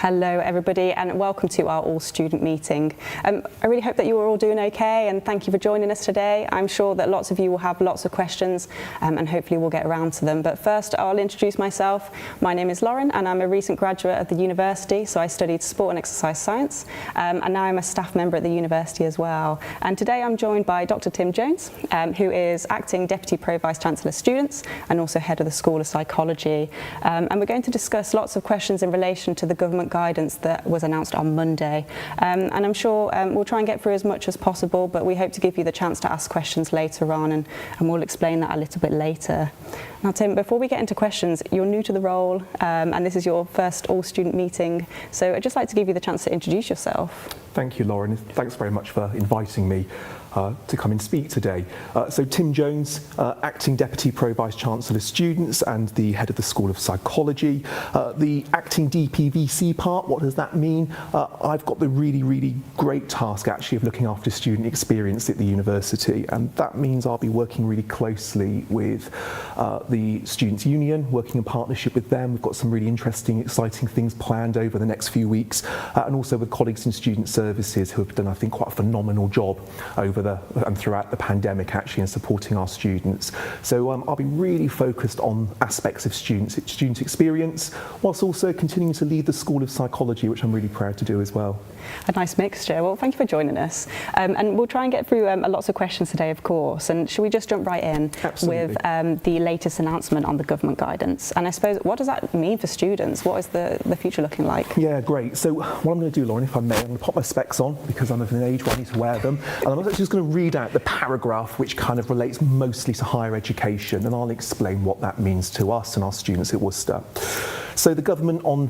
Hello everybody and welcome to our all-student meeting. I really hope that you are all doing okay and thank you for joining us today. I'm sure that lots of you will have lots of questions and hopefully we'll get around to them. But first I'll introduce myself. My name is Lauren and I'm a recent graduate of the university, so I studied sport and exercise science and now I'm a staff member at the university as well. And today I'm joined by Dr. Tim Jones, who is Acting Deputy Pro Vice Chancellor Students and also Head of the School of Psychology. And we're going to discuss lots of questions in relation to the government guidance that was announced on Monday. And I'm sure we'll try and get through as much as possible, but we hope to give you the chance to ask questions later on and we'll explain that a little bit later. Now Tim, before we get into questions, you're new to the role and this is your first all-student meeting, so I'd just like to give you the chance to introduce yourself. Thank you, Lauren. Thanks very much for inviting me to come and speak today. So Tim Jones, Acting Deputy Pro Vice Chancellor Students and the Head of the School of Psychology. The Acting DPVC part, what does that mean? I've got the really great task actually of looking after student experience at the university, and that means I'll be working really closely with the Students' Union, working in partnership with them. We've got some really interesting, exciting things planned over the next few weeks, and also with colleagues in student services who have done, I think, quite a phenomenal job over and throughout the pandemic actually in supporting our students. So I'll be really focused on aspects of student experience, whilst also continuing to lead the School of Psychology, which I'm really proud to do as well. A nice mixture. Well, thank you for joining us. And we'll try and get through lots of questions today, of course. And should we just jump right in? Absolutely. With the latest announcement on the government guidance? And I suppose, what does that mean for students? What is the future looking like? Yeah, great. So what I'm going to do, Lauren, if I may, I'm going to pop my specs on because I'm of an age where I need to wear them. And I'm actually just going to read out the paragraph which kind of relates mostly to higher education, and I'll explain what that means to us and our students at Worcester. So the government on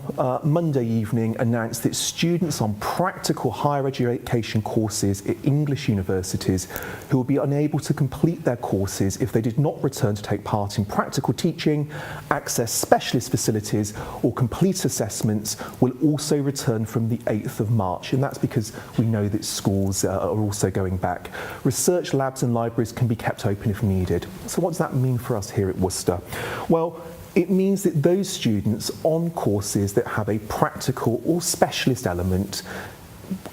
Monday evening announced that students on practical higher education courses at English universities who will be unable to complete their courses if they did not return to take part in practical teaching, access specialist facilities or complete assessments will also return from the 8th of March. And that's because we know that schools are also going back. Research labs and libraries can be kept open if needed. So what does that mean for us here at Worcester? Well, it means that those students on courses that have a practical or specialist element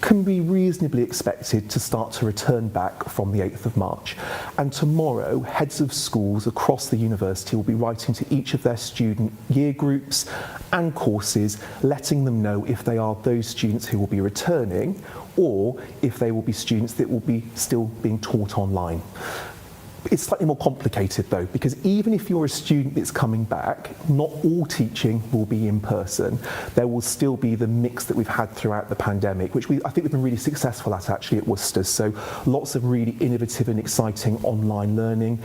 can be reasonably expected to start to return back from the 8th of March. And tomorrow, heads of schools across the university will be writing to each of their student year groups and courses, letting them know if they are those students who will be returning or if they will be students that will be still being taught online. It's slightly more complicated though, because even if you're a student that's coming back, not all teaching will be in person. There will still be the mix that we've had throughout the pandemic, which I think we've been really successful at actually at Worcester. So lots of really innovative and exciting online learning.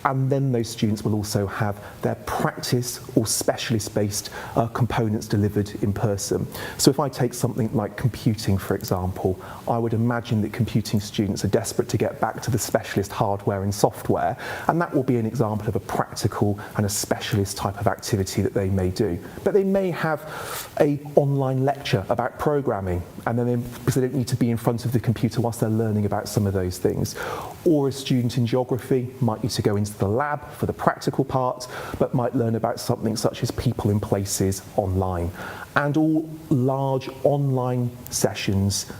And then those students will also have their practice or specialist-based components delivered in person. So if I take something like computing, for example, I would imagine that computing students are desperate to get back to the specialist hardware and software, and that will be an example of a practical and a specialist type of activity that they may do. But they may have an online lecture about programming, and then because they don't need to be in front of the computer whilst they're learning about some of those things. Or a student in geography might need to go into the lab for the practical part, but might learn about something such as people in places online. And all large online sessions,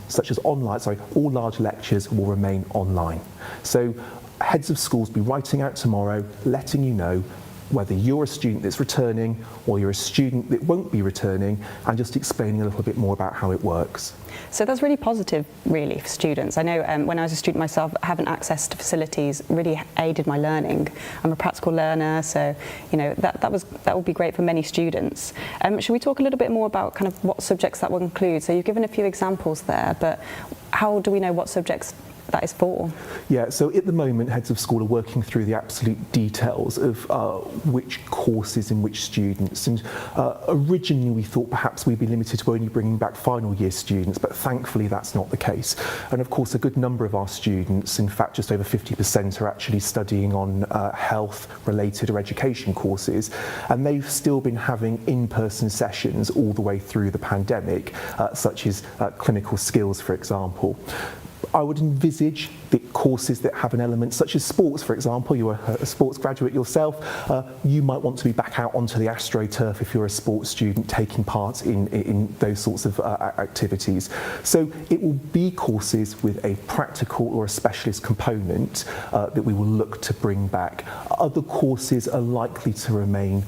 all large lectures will remain online. So heads of schools will be writing out tomorrow, letting you know whether you're a student that's returning or you're a student that won't be returning, and just explaining a little bit more about how it works. So that's really positive, really, for students. I know when I was a student myself, having access to facilities really aided my learning. I'm a practical learner, so you know that would be great for many students. Should we talk a little bit more about kind of what subjects that will include? So you've given a few examples there, but how do we know what subjects that is for? Yeah, so at the moment, heads of school are working through the absolute details of which courses and which students. And originally we thought perhaps we'd be limited to only bringing back final year students, but thankfully that's not the case. And of course, a good number of our students, in fact just over 50%, are actually studying on health-related or education courses, and they've still been having in-person sessions all the way through the pandemic, such as clinical skills, for example. I would envisage the courses that have an element such as sports, for example. You're a sports graduate yourself. You might want to be back out onto the AstroTurf if you're a sports student taking part in those sorts of activities. So it will be courses with a practical or a specialist component that we will look to bring back. Other courses are likely to remain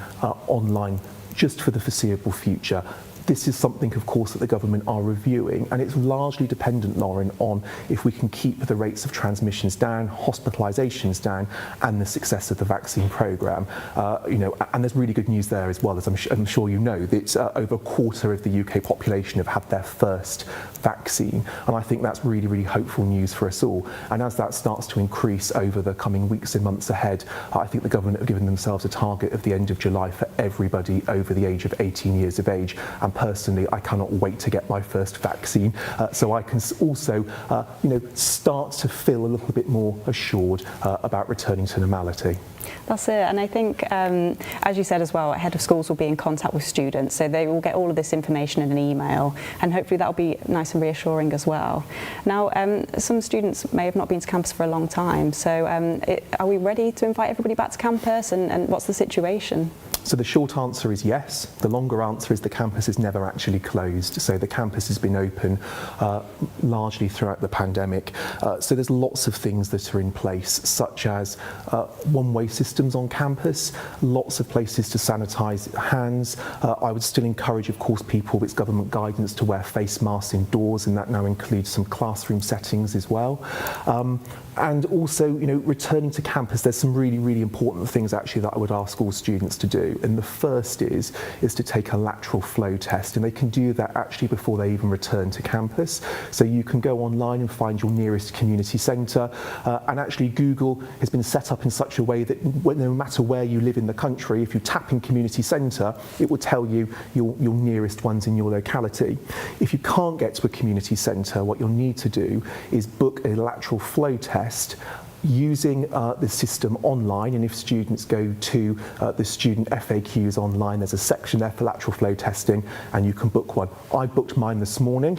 online just for the foreseeable future. This is something, of course, that the government are reviewing, and it's largely dependent, Lauren, on if we can keep the rates of transmissions down, hospitalisations down, and the success of the vaccine programme. And there's really good news there as well, as I'm sure you know, that over a quarter of the UK population have had their first vaccine, and I think that's really, really hopeful news for us all. And as that starts to increase over the coming weeks and months ahead, I think the government have given themselves a target of the end of July for everybody over the age of 18 years of age. And personally, I cannot wait to get my first vaccine, so I can also, start to feel a little bit more assured about returning to normality. That's it, and I think, as you said as well, head of schools will be in contact with students, so they will get all of this information in an email, and hopefully that'll be nice and reassuring as well. Now, some students may have not been to campus for a long time, so are we ready to invite everybody back to campus, and what's the situation? So the short answer is yes. The longer answer is the campus is never actually closed. So the campus has been open largely throughout the pandemic. So there's lots of things that are in place, such as one-way systems on campus, lots of places to sanitise hands. I would still encourage, of course, people, it's government guidance to wear face masks indoors, and that now includes some classroom settings as well. And also, returning to campus, there's some really, really important things actually that I would ask all students to do. And the first is to take a lateral flow test, and they can do that actually before they even return to campus. So you can go online and find your nearest community centre, and actually Google has been set up in such a way that no matter where you live in the country, if you tap in community centre, it will tell you your nearest ones in your locality. If you can't get to a community centre, what you'll need to do is book a lateral flow test using the system online, and if students go to the student FAQs online, there's a section there for lateral flow testing, and you can book one. I booked mine this morning.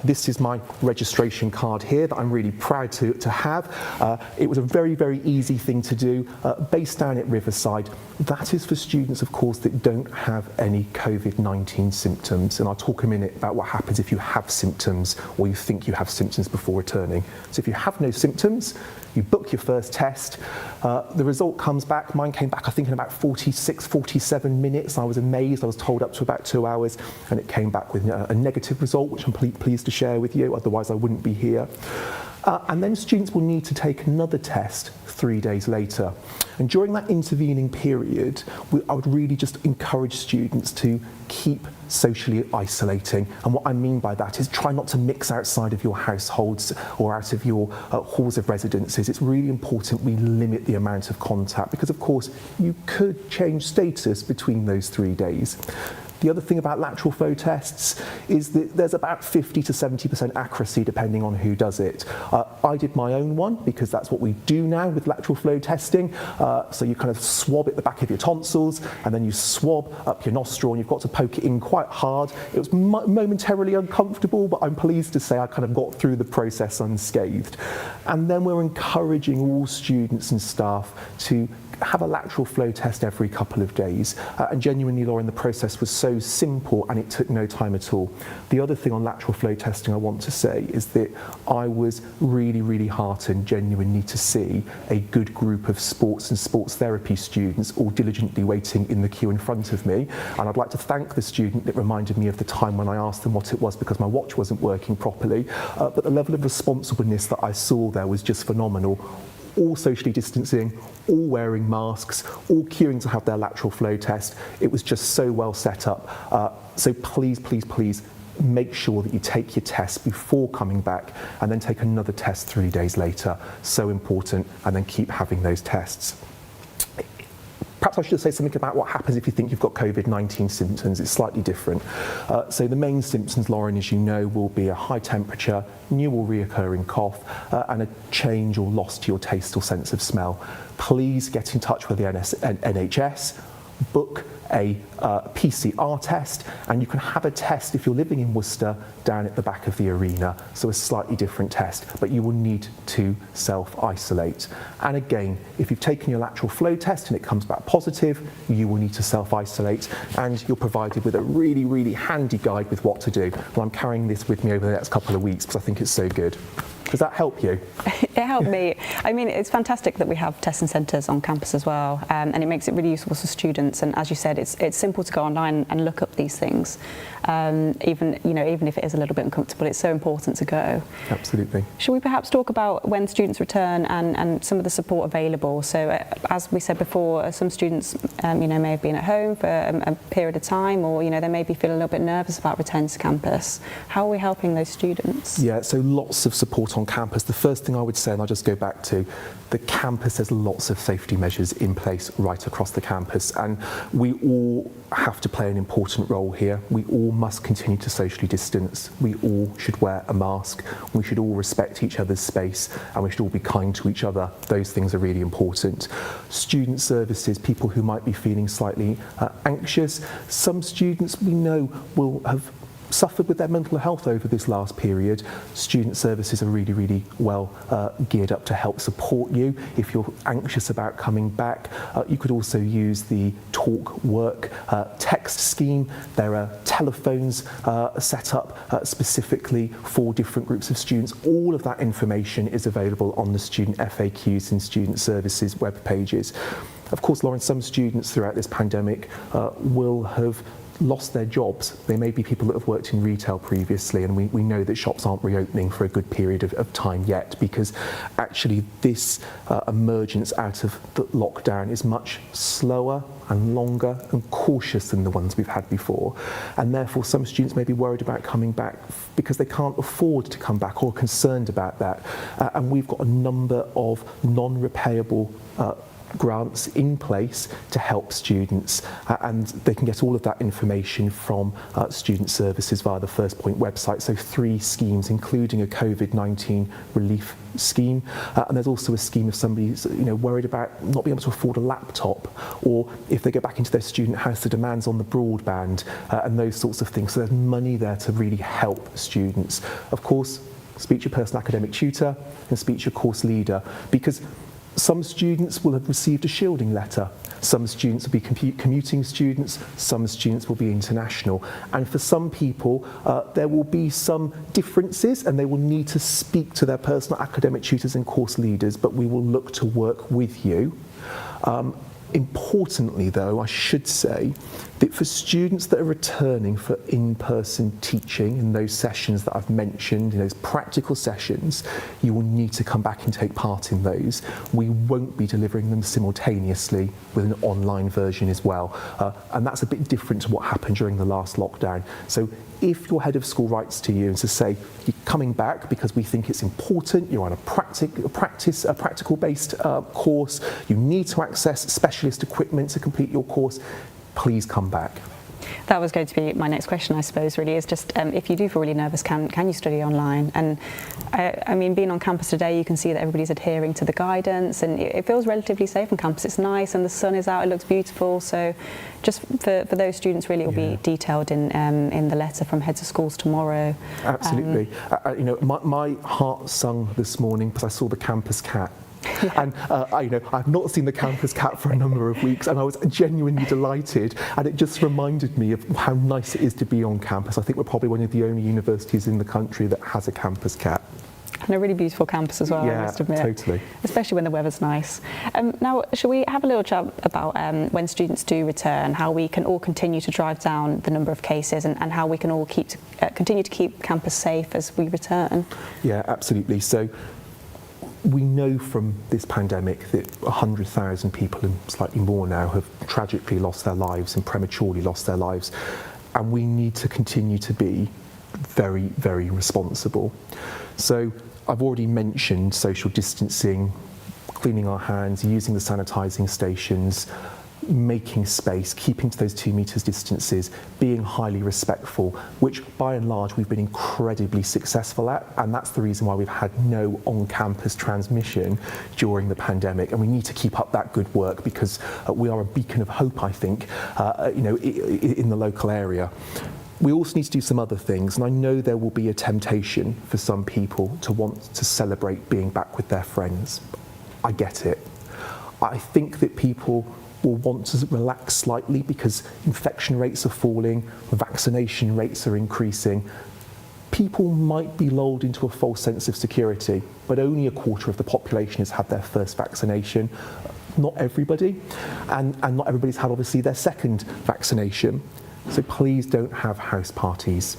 This is my registration card here that I'm really proud to have. It was a very, very easy thing to do, based down at Riverside. That is for students, of course, that don't have any COVID-19 symptoms, and I'll talk a minute about what happens if you have symptoms or you think you have symptoms before returning. So if you have no symptoms, you book your first test, the result comes back. Mine came back, I think, in about 46, 47 minutes. I was amazed. I was told up to about 2 hours, and it came back with a negative result, which I'm pleased to share with you, otherwise I wouldn't be here. And then students will need to take another test 3 days later. And during that intervening period, I would really just encourage students to keep socially isolating. And what I mean by that is try not to mix outside of your households or out of your halls of residences. It's really important we limit the amount of contact, because of course you could change status between those 3 days. The other thing about lateral flow tests is that there's about 50 to 70% accuracy depending on who does it. I did my own one because that's what we do now with lateral flow testing. So you kind of swab at the back of your tonsils, and then you swab up your nostril, and you've got to poke it in quite hard. It was momentarily uncomfortable, but I'm pleased to say I kind of got through the process unscathed. And then we're encouraging all students and staff to have a lateral flow test every couple of days. And genuinely, Lauren, the process was so simple and it took no time at all. The other thing on lateral flow testing I want to say is that I was really, really heartened genuinely to see a good group of sports and sports therapy students all diligently waiting in the queue in front of me. And I'd like to thank the student that reminded me of the time when I asked them what it was because my watch wasn't working properly. But the level of responsibleness that I saw there was just phenomenal. All socially distancing, all wearing masks, all queuing to have their lateral flow test. It was just so well set up. So please, please, please make sure that you take your test before coming back, and then take another test 3 days later. So important, and then keep having those tests. Perhaps I should say something about what happens if you think you've got COVID-19 symptoms. It's slightly different. So the main symptoms, Lauren, as you know, will be a high temperature, new or reoccurring cough, and a change or loss to your taste or sense of smell. Please get in touch with the NHS. book a PCR test, and you can have a test if you're living in Worcester down at the back of the arena, so a slightly different test, but you will need to self-isolate. And again, if you've taken your lateral flow test and it comes back positive, you will need to self-isolate, and you're provided with a really, really handy guide with what to do. Well, I'm carrying this with me over the next couple of weeks because I think it's so good. Does that help you? It helped me. I mean, it's fantastic that we have testing centres on campus as well, and it makes it really useful for students. And as you said, it's simple to go online and look up these things. Even if it is a little bit uncomfortable, it's so important to go. Absolutely. Should we perhaps talk about when students return and some of the support available? So, as we said before, some students, may have been at home for a period of time, or they may be feeling a little bit nervous about returning to campus. How are we helping those students? Yeah, so lots of support on campus. The first thing I would say, and I'll just go back to, the campus has lots of safety measures in place right across the campus, and we all have to play an important role here. We all must continue to socially distance. We all should wear a mask. We should all respect each other's space, and we should all be kind to each other. Those things are really important. Student services, people who might be feeling slightly anxious. Some students we know will have suffered with their mental health over this last period. Student services are really, really well geared up to help support you. If you're anxious about coming back, you could also use the Talk Work text scheme. There are telephones set up specifically for different groups of students. All of that information is available on the student FAQs and student services web pages. Of course, Lauren, some students throughout this pandemic will have lost their jobs. They may be people that have worked in retail previously, and we know that shops aren't reopening for a good period of time yet, because actually this emergence out of the lockdown is much slower and longer and cautious than the ones we've had before. And therefore some students may be worried about coming back because they can't afford to come back or concerned about that. And we've got a number of non-repayable grants in place to help students, and they can get all of that information from student services via the First Point website. So 3 schemes, including a COVID-19 relief scheme, and there's also a scheme if somebody's worried about not being able to afford a laptop, or if they go back into their student house, the demands on the broadband and those sorts of things. So there's money there to really help students. Of course, speak to your personal academic tutor and speak to your course leader, because some students will have received a shielding letter. Some students will be commuting students, some students will be international. And for some people, there will be some differences, and they will need to speak to their personal academic tutors and course leaders, but we will look to work with you. Importantly, though, I should say that for students that are returning for in-person teaching in those sessions that I've mentioned, in those practical sessions, you will need to come back and take part in those. We won't be delivering them simultaneously with an online version as well. And that's a bit different to what happened during the last lockdown. So if your head of school writes to you and to say, you're coming back because we think it's important, you're on a practical-based course, you need to access specialist equipment to complete your course, please come back. That was going to be my next question, I suppose, really, is just if you do feel really nervous, can you study online? And I mean, being on campus today, you can see that everybody's adhering to the guidance, and it feels relatively safe on campus. It's nice, and the sun is out, it looks beautiful. So just for those students, really, it will be detailed in the letter from heads of schools tomorrow. Absolutely. My heart sung this morning because I saw the campus cat. Yeah. And I've not seen the campus cat for a number of weeks, and I was genuinely delighted, and it just reminded me of how nice it is to be on campus. I think we're probably one of the only universities in the country that has a campus cat. And a really beautiful campus as well, I must admit. Totally. Especially when the weather's nice. Now, shall we have a little chat about when students do return, how we can all continue to drive down the number of cases, and how we can all continue to keep campus safe as we return? Yeah, absolutely. So we know from this pandemic that 100,000 people and slightly more now have tragically lost their lives and prematurely lost their lives. And we need to continue to be very, very responsible. So I've already mentioned social distancing, cleaning our hands, using the sanitising stations. making space, keeping to those 2 metres distances, being highly respectful, which by and large we've been incredibly successful at, and that's the reason why we've had no on-campus transmission during the pandemic. And we need to keep up that good work because we are a beacon of hope, I think, in the local area. We also need to do some other things, and I know there will be a temptation for some people to want to celebrate being back with their friends. I get it. I think that people will want to relax slightly because infection rates are falling, vaccination rates are increasing. People might be lulled into a false sense of security, but only a quarter of the population has had their first vaccination. Not everybody, and not everybody's had obviously their second vaccination. So please don't have house parties.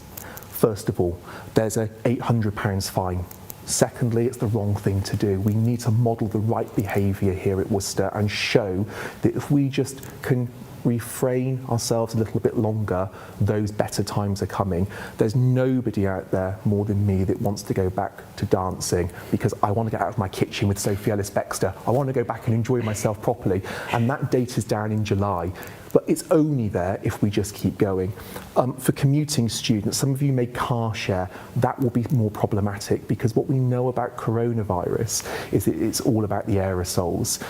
First of all, there's a £800 fine. Secondly, it's the wrong thing to do. We need to model the right behaviour here at Worcester and show that if we just can refrain ourselves a little bit longer, those better times are coming. There's nobody out there more than me that wants to go back to dancing because I want to get out of my kitchen with Sophie Ellis-Bextor. I want to go back and enjoy myself properly. And that date is down in July. But it's only there if we just keep going. For commuting students, some of you may car share. That will be more problematic because what we know about coronavirus is that it's all about the aerosols.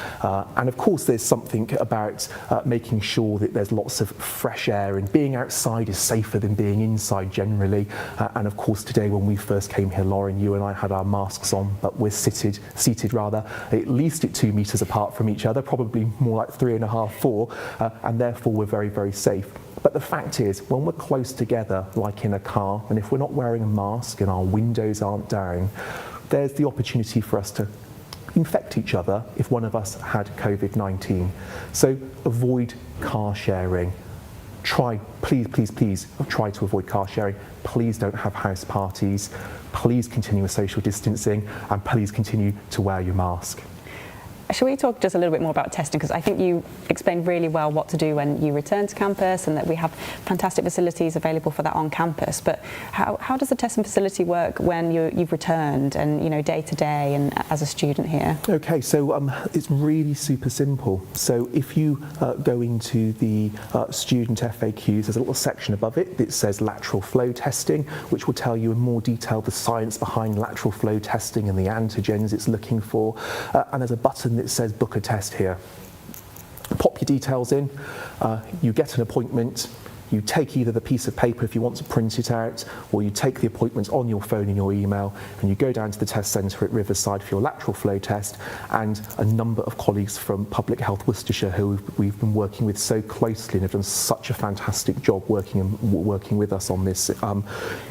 And of course there's something about making sure that there's lots of fresh air, and being outside is safer than being inside generally. And of course today when we first came here, Lauren, you and I had our masks on, but we're seated at least at 2 metres apart from each other, probably more like 3.5, 4, and therefore we're very, very safe. But the fact is, when we're close together, like in a car, and if we're not wearing a mask and our windows aren't down, there's the opportunity for us to infect each other if one of us had COVID-19. So avoid car sharing. Please try to avoid car sharing. Please don't have house parties. Please continue with social distancing, and please continue to wear your mask. Shall we talk just a little bit more about testing? Because I think you explained really well what to do when you return to campus and that we have fantastic facilities available for that on campus. But how does the testing facility work when you've returned and, day to day and as a student here? Okay, so it's really super simple. So if you go into the student FAQs, there's a little section above it that says lateral flow testing, which will tell you in more detail the science behind lateral flow testing and the antigens it's looking for. And there's a button that says book a test here. Pop your details in, you get an appointment, you take either the piece of paper if you want to print it out, or you take the appointment on your phone in your email, and you go down to the test centre at Riverside for your lateral flow test. And a number of colleagues from Public Health Worcestershire, who we've been working with so closely and have done such a fantastic job working with us on this,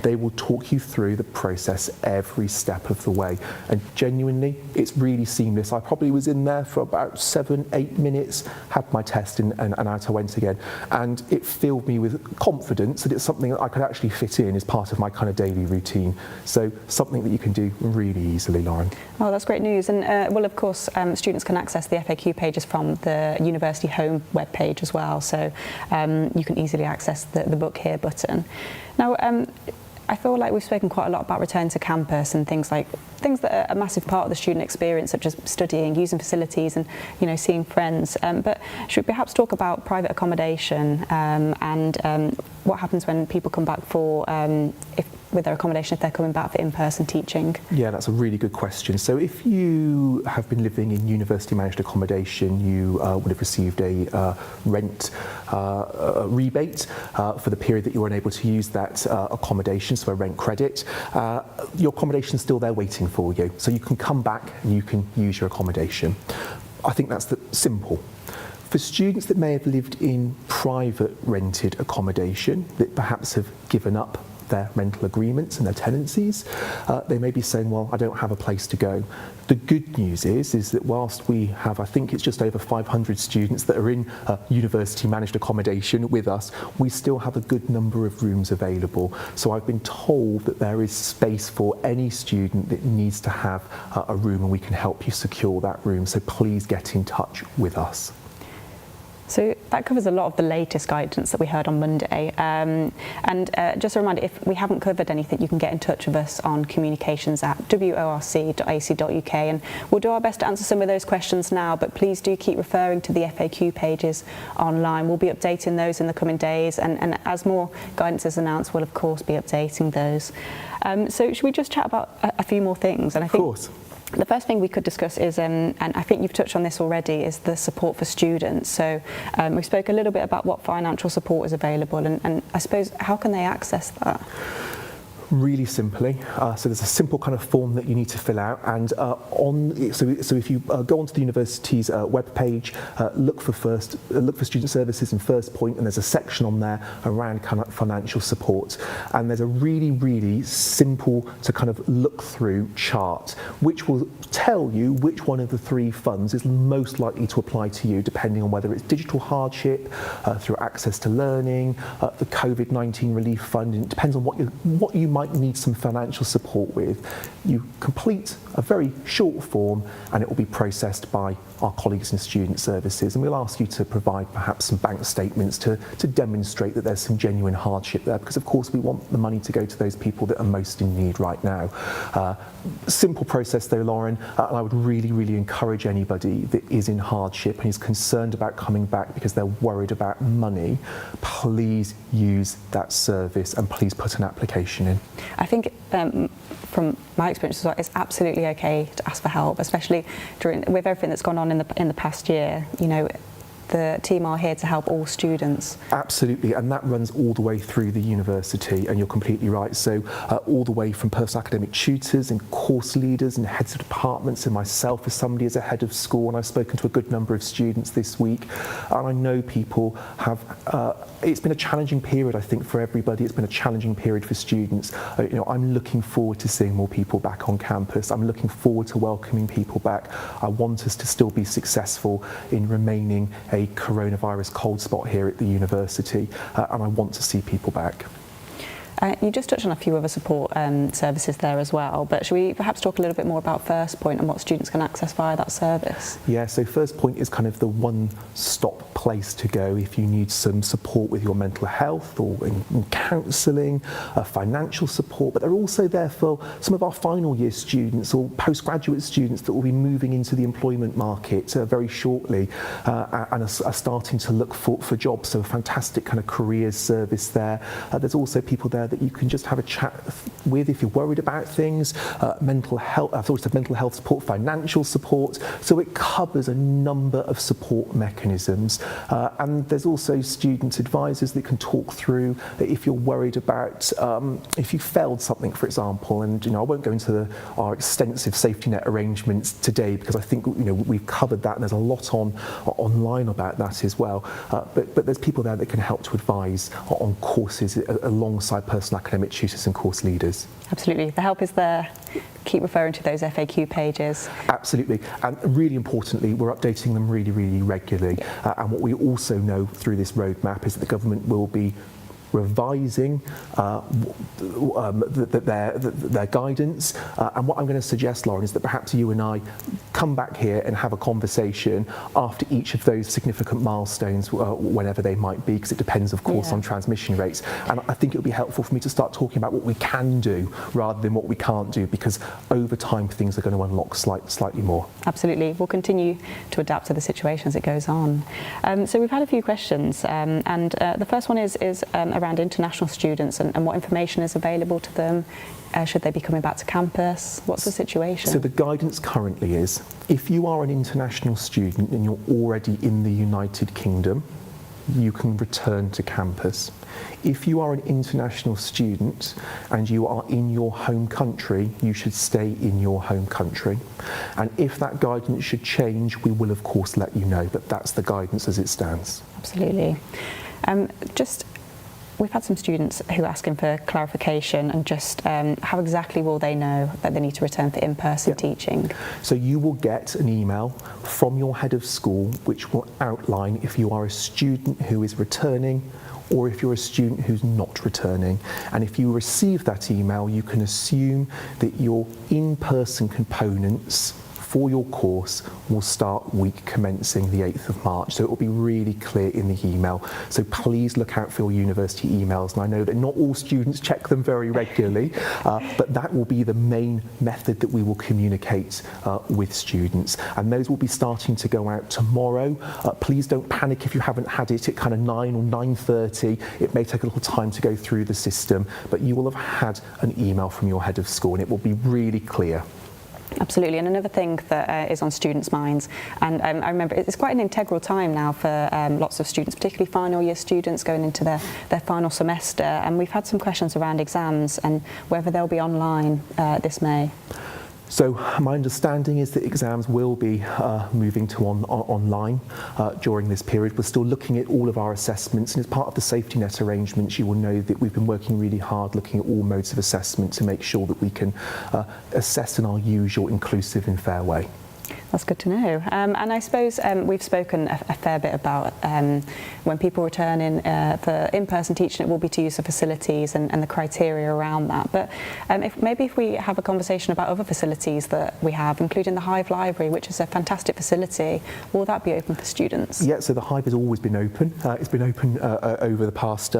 they will talk you through the process every step of the way. And genuinely, it's really seamless. I probably was in there for about 7-8 minutes, had my test, and out I went again. And it filled me with confidence that it's something that I could actually fit in as part of my kind of daily routine. So something that you can do really easily, Lauren. Oh, that's great news. And well, of course, students can access the FAQ pages from the University Home webpage as well. So you can easily access the book here button. Now, I feel like we've spoken quite a lot about return to campus and things that are a massive part of the student experience, such as studying, using facilities, and seeing friends. But should we perhaps talk about private accommodation and what happens when people come back with their accommodation if they're coming back for in-person teaching? Yeah, that's a really good question. So if you have been living in university managed accommodation, you would have received a rent rebate for the period that you were unable to use that accommodation, so a rent credit. Your accommodation is still there waiting for you, so you can come back and you can use your accommodation. I think that's simple. For students that may have lived in private rented accommodation that perhaps have given up their rental agreements and their tenancies, they may be saying, well, I don't have a place to go. The good news is that whilst we have, I think it's just over 500 students that are in university managed accommodation with us, we still have a good number of rooms available. So I've been told that there is space for any student that needs to have a room, and we can help you secure that room. So please get in touch with us. So that covers a lot of the latest guidance that we heard on Monday. And just a reminder, if we haven't covered anything, you can get in touch with us on communications@worc.ac.uk, and we'll do our best to answer some of those questions now, but please do keep referring to the FAQ pages online. We'll be updating those in the coming days, and as more guidance is announced, we'll of course be updating those. So should we just chat about a few more things? And I think, of course. The first thing we could discuss is, and I think you've touched on this already, is the support for students. So we spoke a little bit about what financial support is available, and I suppose how can they access that? Really simply, so there's a simple kind of form that you need to fill out, and so if you go onto the university's webpage, look for student services in First Point, and there's a section on there around kind of financial support, and there's a really simple to kind of look through chart which will tell you which one of the three funds is most likely to apply to you, depending on whether it's digital hardship, through access to learning, the COVID-19 relief fund, and it depends on what you might need some financial support with. You complete a very short form and it will be processed by our colleagues in student services, and we'll ask you to provide perhaps some bank statements to demonstrate that there's some genuine hardship there, because of course we want the money to go to those people that are most in need right now. Simple process though, Lauren, and I would really encourage anybody that is in hardship and is concerned about coming back because they're worried about money, please use that service and please put an application in. I think from my experience as well, it's absolutely okay to ask for help, especially with everything that's gone on in the past year. You know, the team are here to help all students. Absolutely, and that runs all the way through the university, and you're completely right. So all the way from personal academic tutors and course leaders and heads of departments, and myself as somebody as a head of school, and I've spoken to a good number of students this week, and I know people have, it's been a challenging period, I think, for everybody. It's been a challenging period for students. You know, I'm looking forward to seeing more people back on campus. I'm looking forward to welcoming people back. I want us to still be successful in remaining a coronavirus cold spot here at the university, and I want to see people back. You just touched on a few other support services there as well, but should we perhaps talk a little bit more about First Point and what students can access via that service? Yeah, so First Point is kind of the one-stop place to go if you need some support with your mental health or in counselling, financial support, but they're also there for some of our final year students or postgraduate students that will be moving into the employment market very shortly and are starting to look for jobs, so a fantastic kind of careers service there. There's also people there that you can just have a chat with if you're worried about things, mental health, I've always said mental health support, financial support, so it covers a number of support mechanisms, and there's also student advisors that can talk through if you're worried about if you failed something, for example, and you know, I won't go into our extensive safety net arrangements today because I think we've covered that and there's a lot online about that as well, but there's people there that can help to advise on courses alongside personal academic tutors and course leaders. Absolutely, the help is there. Keep referring to those FAQ pages. Absolutely, and really importantly, we're updating them really regularly. And what we also know through this roadmap is that the government will be revising their guidance, and what I'm going to suggest, Lauren, is that perhaps you and I come back here and have a conversation after each of those significant milestones, whenever they might be, because it depends, of course, on transmission rates. And I think it would be helpful for me to start talking about what we can do rather than what we can't do, because over time things are going to unlock slightly more. Absolutely, we'll continue to adapt to the situation as it goes on. So we've had a few questions, and the first one is around international students and what information is available to them. Should they be coming back to campus? What's the situation? So the guidance currently is, if you are an international student and you're already in the United Kingdom, you can return to campus. If you are an international student and you are in your home country, you should stay in your home country. And if that guidance should change, we will of course let you know, but that's the guidance as it stands. Absolutely. We've had some students who are asking for clarification and just how exactly will they know that they need to return for in-person teaching? So you will get an email from your head of school which will outline if you are a student who is returning or if you're a student who's not returning. And if you receive that email, you can assume that your in-person components for your course will start week commencing the 8th of March. So it will be really clear in the email. So please look out for your university emails. And I know that not all students check them very regularly, but that will be the main method that we will communicate with students. And those will be starting to go out tomorrow. Please don't panic if you haven't had it at kind of 9 or 9:30. It may take a little time to go through the system, but you will have had an email from your head of school and it will be really clear. Absolutely, and another thing that is on students' minds, and I remember it's quite an integral time now for lots of students, particularly final year students going into their final semester, and we've had some questions around exams and whether they'll be online this May. So my understanding is that exams will be moving to online during this period. We're still looking at all of our assessments, and as part of the safety net arrangements, you will know that we've been working really hard looking at all modes of assessment to make sure that we can assess in our usual inclusive and fair way. That's good to know. And I suppose we've spoken a fair bit about when people return in for in-person teaching, it will be to use the facilities and the criteria around that. But if we have a conversation about other facilities that we have, including the Hive Library, which is a fantastic facility, will that be open for students? Yeah, so the Hive has always been open. It's been open over the past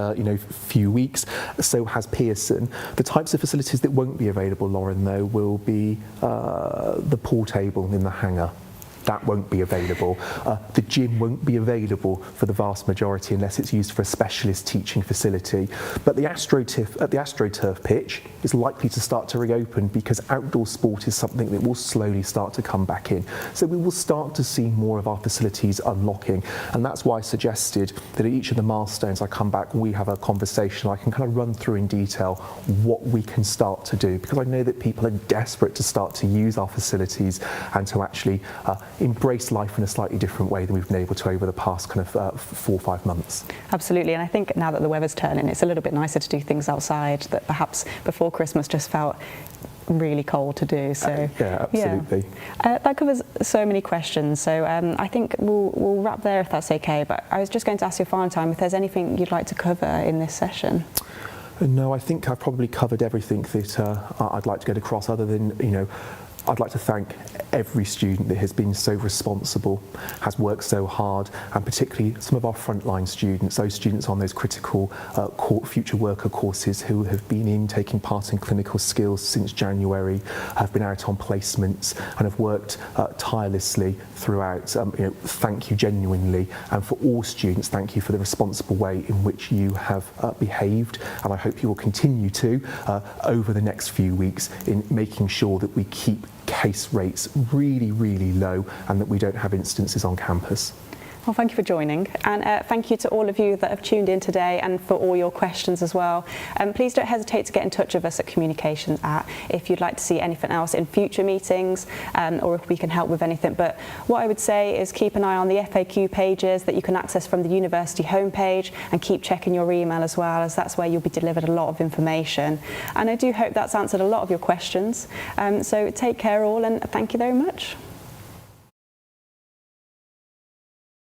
few weeks. So has Pearson. The types of facilities that won't be available, Lauren, though, will be the pool table in the hangar. That won't be available. The gym won't be available for the vast majority unless it's used for a specialist teaching facility. But the AstroTurf pitch is likely to start to reopen because outdoor sport is something that will slowly start to come back in. So we will start to see more of our facilities unlocking. And that's why I suggested that at each of the milestones I come back and we have a conversation, I can kind of run through in detail what we can start to do, because I know that people are desperate to start to use our facilities and to actually embrace life in a slightly different way than we've been able to over the past kind of 4 or 5 months. Absolutely, and I think now that the weather's turning, it's a little bit nicer to do things outside that perhaps before Christmas just felt really cold to do. So yeah, absolutely. Yeah. That covers so many questions. So I think we'll wrap there if that's okay. But I was just going to ask you a final time if there's anything you'd like to cover in this session. No, I think I've probably covered everything that I'd like to get across, other than, I'd like to thank every student that has been so responsible, has worked so hard, and particularly some of our frontline students, those students on those critical future worker courses who have been in taking part in clinical skills since January, have been out on placements and have worked tirelessly throughout. Thank you genuinely, and for all students, thank you for the responsible way in which you have behaved, and I hope you will continue to over the next few weeks in making sure that we keep case rates really, really low and that we don't have instances on campus. Well, thank you for joining, and thank you to all of you that have tuned in today and for all your questions as well. Please don't hesitate to get in touch with us at Communications if you'd like to see anything else in future meetings, or if we can help with anything. But what I would say is keep an eye on the FAQ pages that you can access from the university homepage, and keep checking your email as well, as that's where you'll be delivered a lot of information. And I do hope that's answered a lot of your questions. So take care all, and thank you very much.